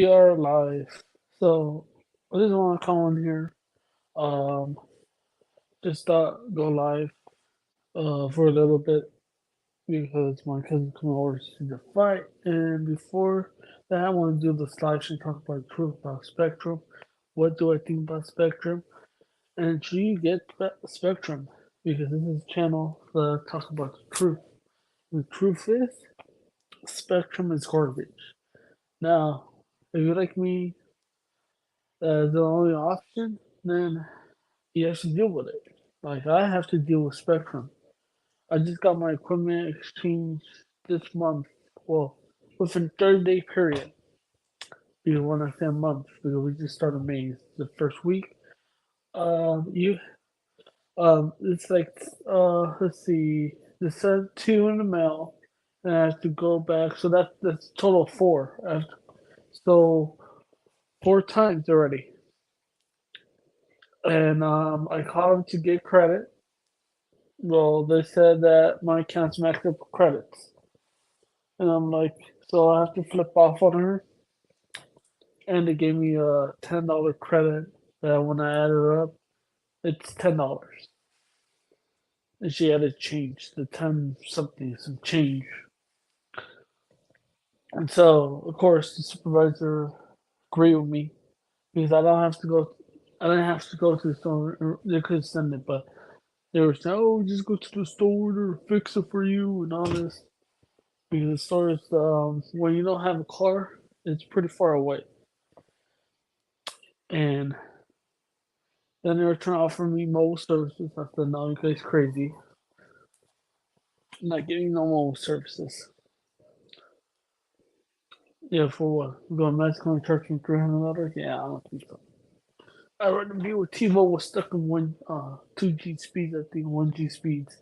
We are live. So I just want to come on here. Um, just go live for a little bit because my cousin's coming over to see the fight. And before that, I want to do this live stream talk about the truth about Spectrum. What do I think about Spectrum? And should you get Spectrum? Because this is a channel that talks about the truth. The truth is, Spectrum is garbage. Now, if you like me as the only option, then you have to deal with it. Like I have to deal with Spectrum. I just got my equipment exchanged this month. Well, within 30-day period. Because when I say month, because we just started May, the first week. You it's like let's see, they sent two in the mail, and I have to go back. So that's total four. So four times already. And I called them to get credit. Well, they said that my account's maxed up with credits. And I'm like, so I have to flip off on her. And they gave me a $10 credit that when I add it up, it's $10. And she had to change the 10 something, some change. And so, of course, the supervisor agreed with me because I didn't have to go to the store. They could send it, but they were saying, oh, just go to the store, to fix it for you and all this. Because the store is, when you don't have a car, it's pretty far away. And then they were trying to offer me mobile services. I said, no, you guys crazy. I'm not getting no mobile services. Yeah, for what? Going Mexico and charging $300? Yeah, I don't think so. I'd rather be with T-Mobile stuck in 2G speeds, I think 1G speeds,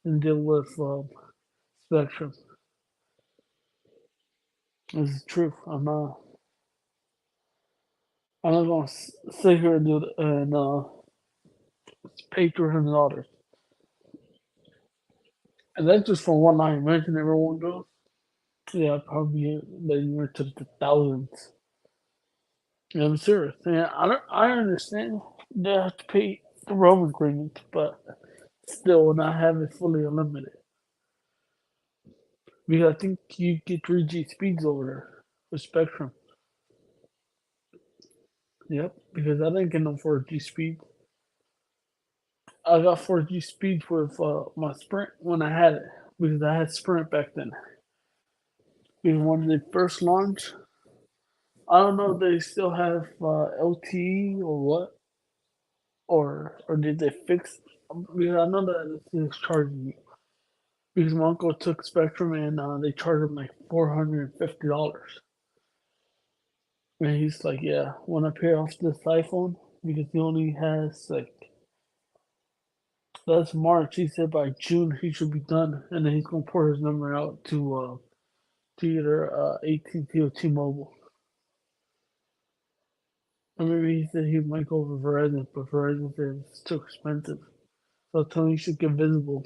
and deal with Spectrum. This is true. I'm not gonna sit here and do it and pay $300. And that's just for one night. Imagine everyone goes. Yeah, probably they went to the thousands. Yeah, I'm serious. Yeah, I understand they have to pay the roam agreement, but still not have it fully unlimited. Because I think you get 3G speeds over there with Spectrum. Yep, because I didn't get no 4G speed. I got 4G speeds with my Sprint when I had it because I had Sprint back then. Because when they first launched, I don't know if they still have LTE or what, or did they fix? Because I know that this is charging me. Because my uncle took Spectrum and they charged him like $450. And he's like, yeah, when I pay off this iPhone, because he only has like, that's March. He said by June he should be done, and then he's gonna pour his number out to either AT&T or T-Mobile. Or maybe he said he might go over Verizon, but Verizon said it's too expensive. So I told him you should get Visible.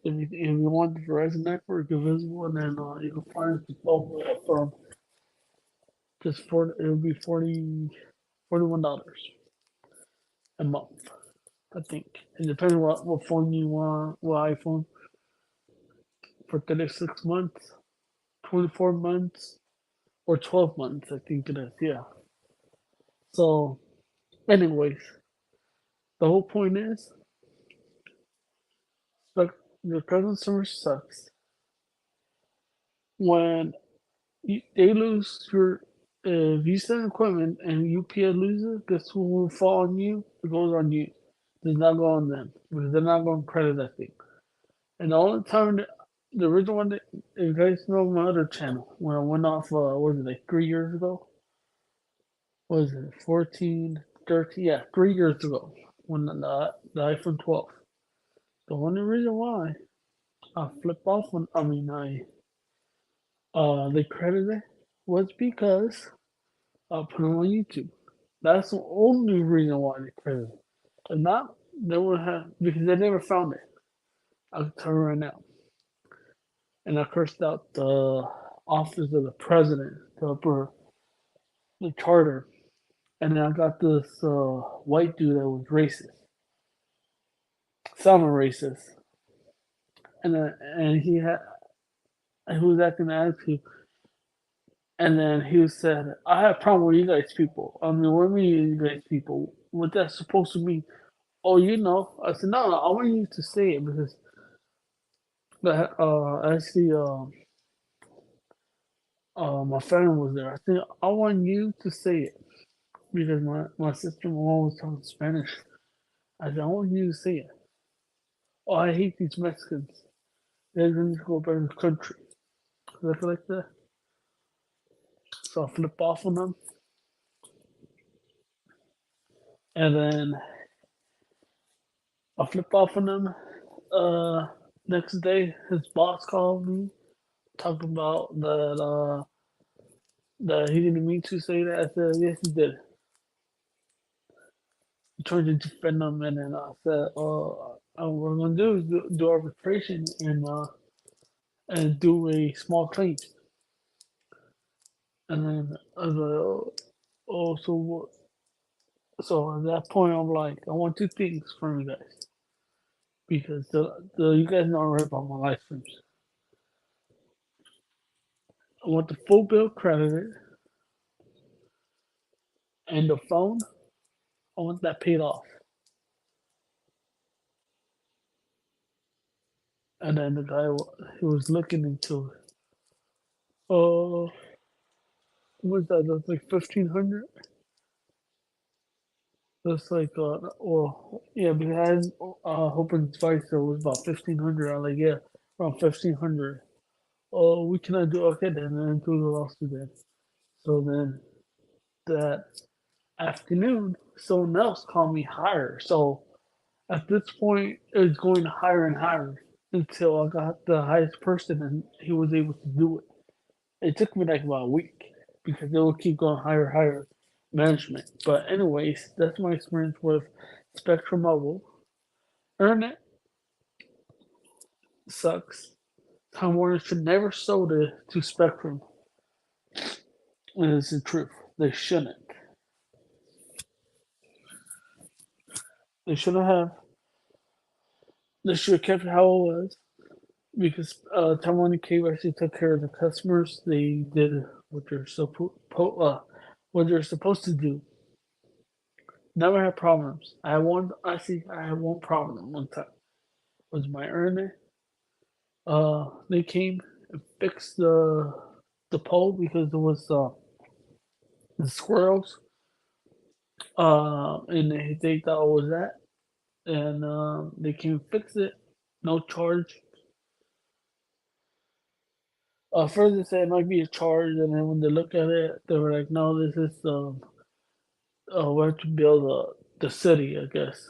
If you want the Verizon network, get Visible, and then you can find the Mobile from just for it would be $41 a month. I think it depends what phone you want, what iPhone for 36 months, 24 months, or 12 months. I think it is. Yeah. So, anyways, the whole point is, like, your customer service sucks. When they lose your, if you send equipment and UPS loses, guess who will fall on you? It goes on you. It does not go on them because they're not going to credit that thing. And the only time, the original one, that, if you guys know my other channel, when I went off, what was it, like 3 years ago? What was it, 14, 13? Yeah, 3 years ago when the iPhone 12. The only reason why I flipped off when, they credited it was because I put it on YouTube. That's the only reason why they credited it. And not, they would have, because they never found it. I'll tell you right now. And I cursed out the office of the president, the charter, and then I got this white dude that was racist, sounding racist, and he was acting an attitude, and then he said, "I have a problem with you guys people." I mean, what do you mean, you guys people? What that's supposed to mean? Oh, you know? I said, no, I want you to say it because actually, my friend was there. I said, I want you to say it because my sister-in-law was talking Spanish. I said, I want you to say it. Oh, I hate these Mexicans. They're going to go back in the country. Look like that. So I flip off on them. And then I flip off on them. Uh, Next day, his boss called me talking about that he didn't mean to say that. I said, yes, he did. He tried to defend them, and then I said, what we're going to do is do arbitration and do a small claim. And then I was like, oh, so what? So at that point, I'm like, I want two things from you guys because you guys know right about my life streams. I want the full bill credited and the phone. I want that paid off. And then the guy he was looking into it. Oh, what was that? That's like 1,500. That's like well, yeah, because Hoping Spicer was about 1,500. I'm like, yeah, around 1,500. Oh, we cannot do okay then, and then do the lawsuit then. So then that afternoon, someone else called me higher. So at this point, it was going higher and higher until I got the highest person, and he was able to do it. It took me like about a week because it will keep going higher, higher management. But anyways, that's my experience with Spectrum Mobile. Earn it sucks. Time Warner should never sold it to Spectrum. And it's the truth. They shouldn't. They shouldn't have. They should have kept it how it was because Time Warner Cable actually took care of the customers. They did what they're supposed to do. Never had problems. I had one problem one time. Was my earner. They came and fixed the pole because there was the squirrels. And they thought it was that, and they came and fixed it, no charge. First they said it might be a charge, and then when they look at it, they were like, "No, this is we have to build the city, I guess.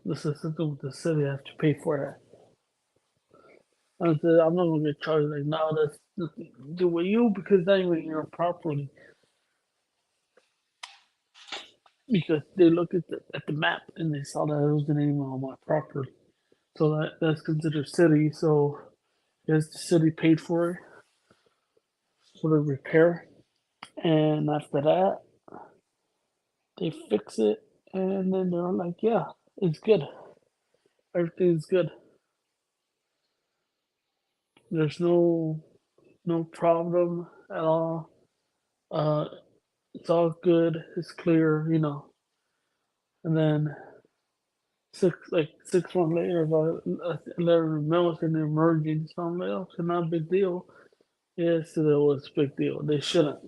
This is something with the city. I have to pay for that." I said, "I'm not gonna get charged." Like, no, that's nothing to do with you because that ain't your property. Because they looked at the map and they saw that it was the name on my property. So that's considered city. So yes, the city paid for it for the repair, and after that they fix it, and then they're like, "Yeah, it's good. Everything's good. There's no problem at all. Uh, it's all good. It's clear, you know." And then 6 months later, about 11 mils and emerging something else, and not a big deal. Yes, it was a big deal. They shouldn't.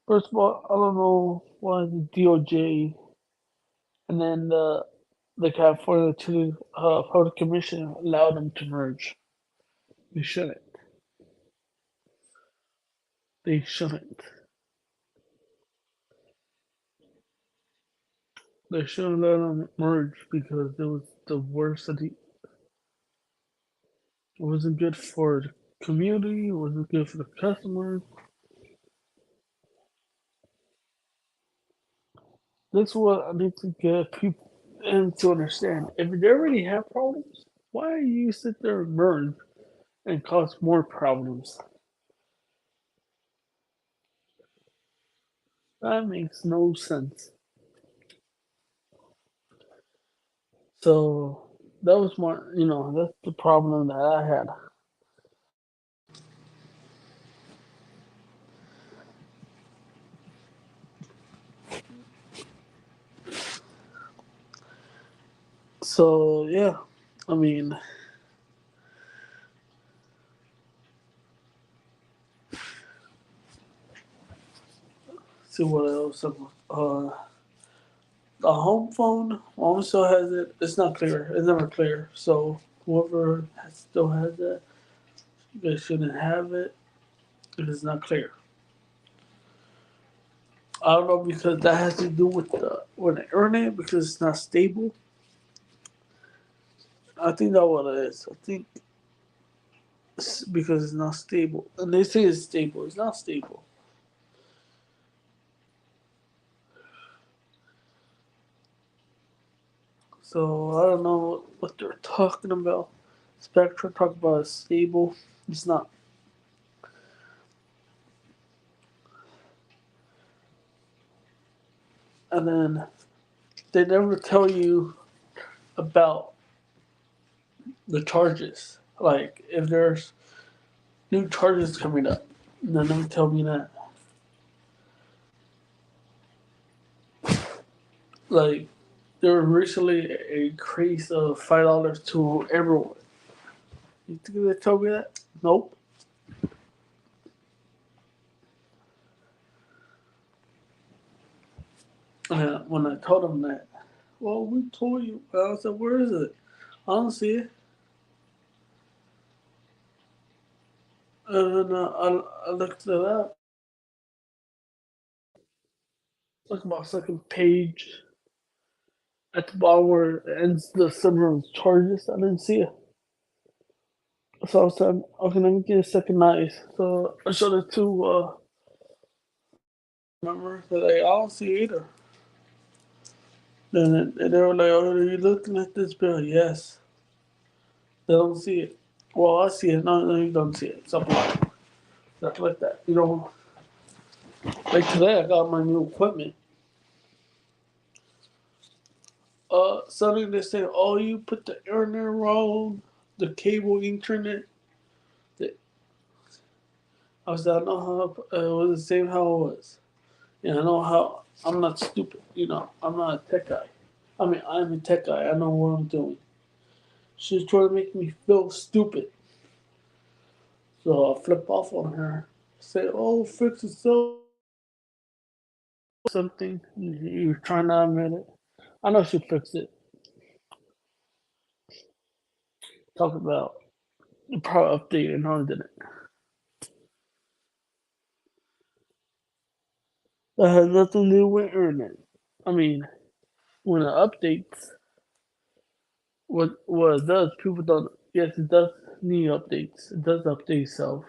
First of all, I don't know why the DOJ and then the California Public Commission allowed them to merge. They shouldn't. They shouldn't. They shouldn't let them merge because it was the worst of the. It wasn't good for the community. It wasn't good for the customers. That's what I need to get people and to understand. If they already have problems, why do you sit there and merge and cause more problems? That makes no sense. So that was that's the problem that I had. So yeah, I mean, see what else. The home phone, mom still has it. It's not clear. It's never clear. So whoever still has it, they shouldn't have it if it's not clear. I don't know because that has to do with the internet because it's not stable. I think that's what it is. I think it's because it's not stable, and they say it's stable. It's not stable. So I don't know what they're talking about. Spectra talk about it's stable. It's not. And then they never tell you about the charges. Like if there's new charges coming up, they never tell me that. Like there was recently a increase of $5 to everyone. You think they told me that? Nope. And when I told them that, well, we told you. Well, I said, where is it? I don't see it. And then I looked it up. Look about second page at the bottom where it ends the summary of charges. I didn't see it. So I was saying, okay, let me get a second nice. So I showed it to remember that I don't see it either. Then they were like, "Oh, are you looking at this bill?" Yes. They don't see it. Well, I see it. No, no, you don't see it. Something like that. You know, like today I got my new equipment. Suddenly they say, "Oh, you put the internet wrong, the cable internet." I was like, I know how it was the same how it was. Yeah, I know how. I'm not stupid. I'm not a tech guy. I mean, I'm a tech guy. I know what I'm doing. She's trying to make me feel stupid. So I flip off on her. Say, oh, fix it so something. You're trying to admit it. I know she fixed it. Talk about the power update and how did it. That has nothing to do with internet. I mean, when it updates, what it does, people don't. Yes, it does need updates. It does update itself.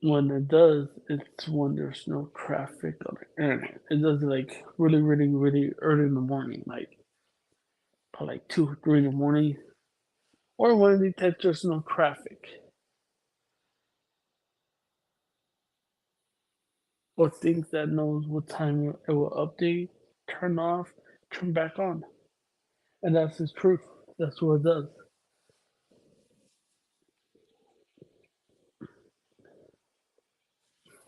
When it does, it's when there's no traffic on the internet. It does it like really, really, really early in the morning, like probably like 2 or 3 in the morning, or when it detects there's no traffic, or things that knows what time it will update, turn off, turn back on, and that's the truth. That's what it does.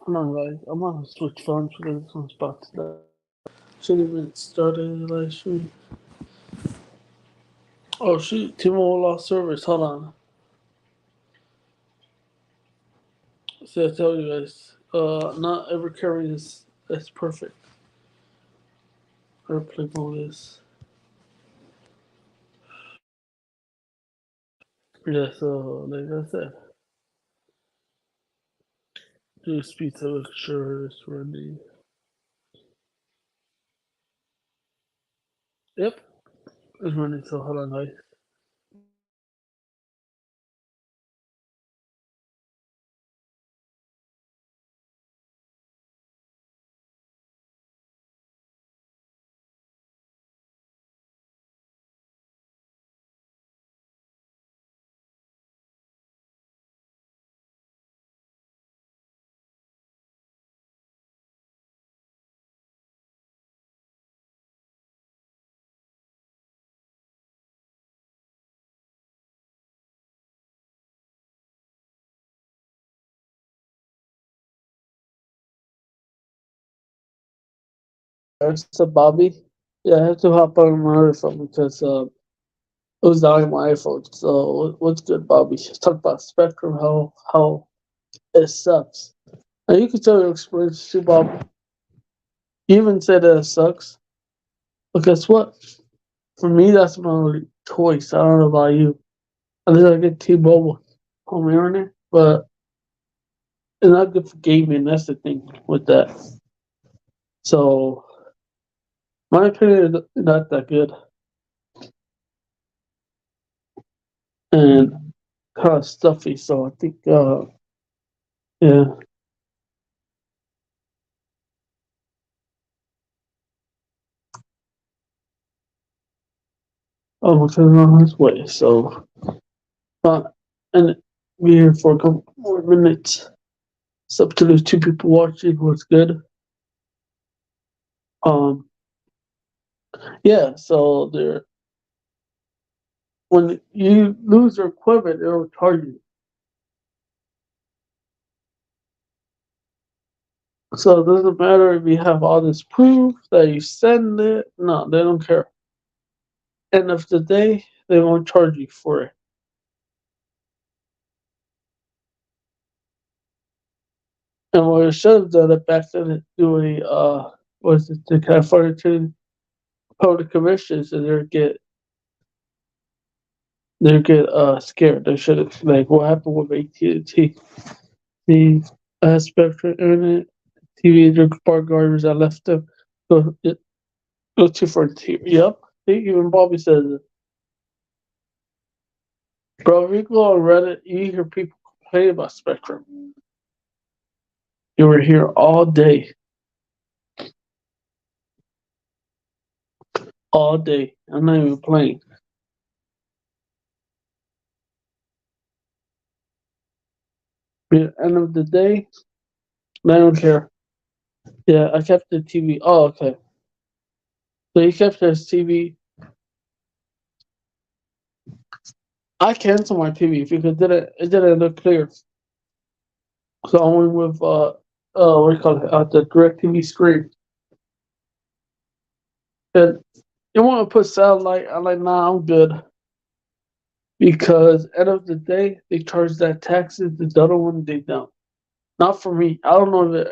Hold on, guys. I'm gonna switch phones because this one's about to die. Shouldn't even started the live stream. Oh shoot, T-Mobile lost service. Hold on. See, I tell you guys, not every carrier is perfect. Airplane mode is. Yeah, so like I said, do speed to make sure it's running. Yep, it's running. So hold on, guys. It's a Bobby. Yeah, I have to hop on another phone because it was dying on my iPhone. So what's good, Bobby? Let's talk about Spectrum. How it sucks. Now you can tell your experience too, Bob. You even said that it sucks. But guess what? For me, that's my only choice. I don't know about you. Unless I get T-Mobile on the internet, but it's not good for gaming. That's the thing with that. So my opinion is not that good, and kind of stuffy. So I think, yeah, I'm on his way. So, and be here for a couple more minutes. It's up to the two people watching. What's good? Um, yeah. So there, when you lose your equipment, it'll charge you. So it doesn't matter if you have all this proof that you send it. No, they don't care. End of the day, they won't charge you for it. And what it should have done it back then is do a was it the California public commissions and they get scared. They should have like what happened with AT&T. The Spectrum Internet TV bar garbage I left them go go to for TV. Yep. Even Bobby says it. Bro, if you go on Reddit, you hear people complain about Spectrum. You were here all day. All day. I'm not even playing. But at the end of the day, I don't care. Yeah, I kept the TV. Oh, okay. So he kept his TV. I canceled my TV because it didn't look clear. So I went with what do you call it? The direct TV screen. And you want to put satellite? I'm like, nah, I'm good. Because end of the day, they charge that taxes. The other one they don't. Not for me. I don't know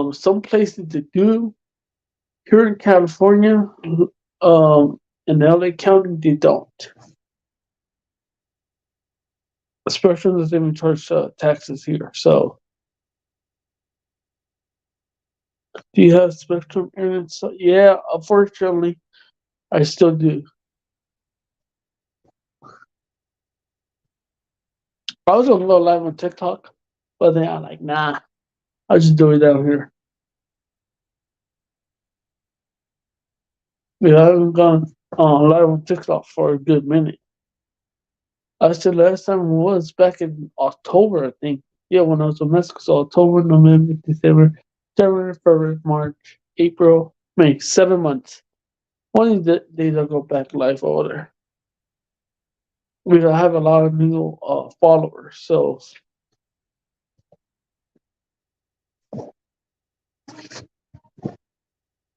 if some places they do. Here in California, in LA County, they don't. Especially if they even charge taxes here. So, do you have Spectrum Internet? So, yeah, unfortunately, I still do. I was gonna go live on TikTok, but then I'm like, nah, I'll just do it down here. Yeah, I haven't gone live on TikTok for a good minute. I said last time was back in October, I think. Yeah, when I was in Mexico. So October, November, December, January, February, March, April, May. 7 months. One of the days I go back live over there. Because I have a lot of new followers. So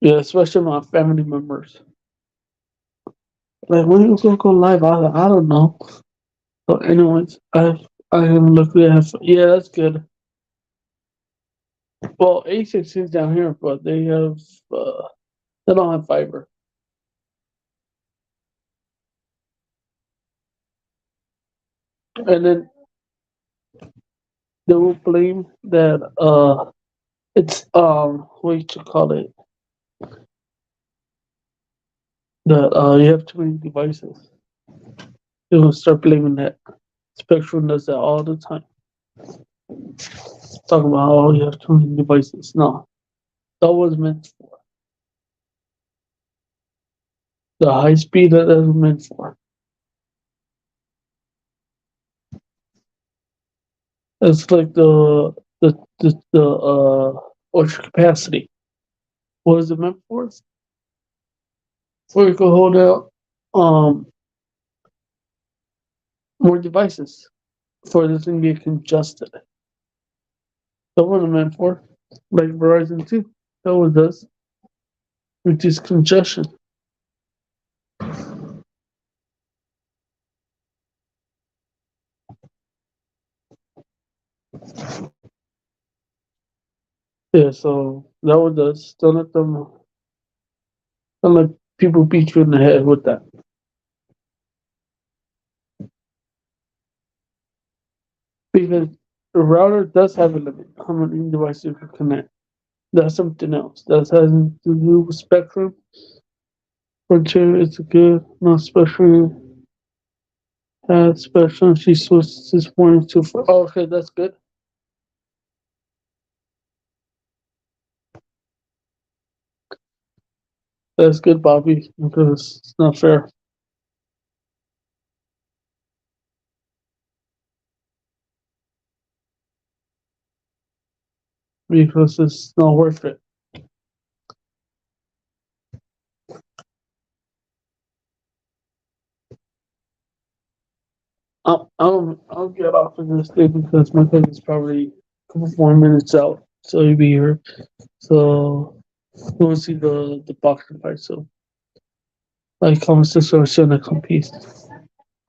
yeah, especially my family members. Like when you go live, I don't know. So anyways, I am looking at yeah, that's good. Well, A16 is down here, but they don't have fiber. And then they will blame that it's what you call it, that you have too many devices. They will start blaming that. Spectrum does that all the time. Talking about how you have too many devices. No, that was meant for the high speed that was meant for. It's like the ultra capacity. What is it meant for? So you can hold out um more devices for this thing to be congested. That's what it's meant for. Like Verizon too. That what it does. Reduce congestion. Yeah, so that what it does. Don't let people beat you in the head with that. Because the router does have a limit how many devices you can connect. That's something else. That has to do with Spectrum. Frontier is good, not Spectrum. Spectrum, she switched this morning to. Oh, okay, that's good. That's good, Bobby, because it's not fair. Because it's not worth it. I'll get off of this thing because my cousin's probably a couple more minutes out, so he'll be here. So we'll see the boxing fight. So like, comment, subscribe, share, and peace.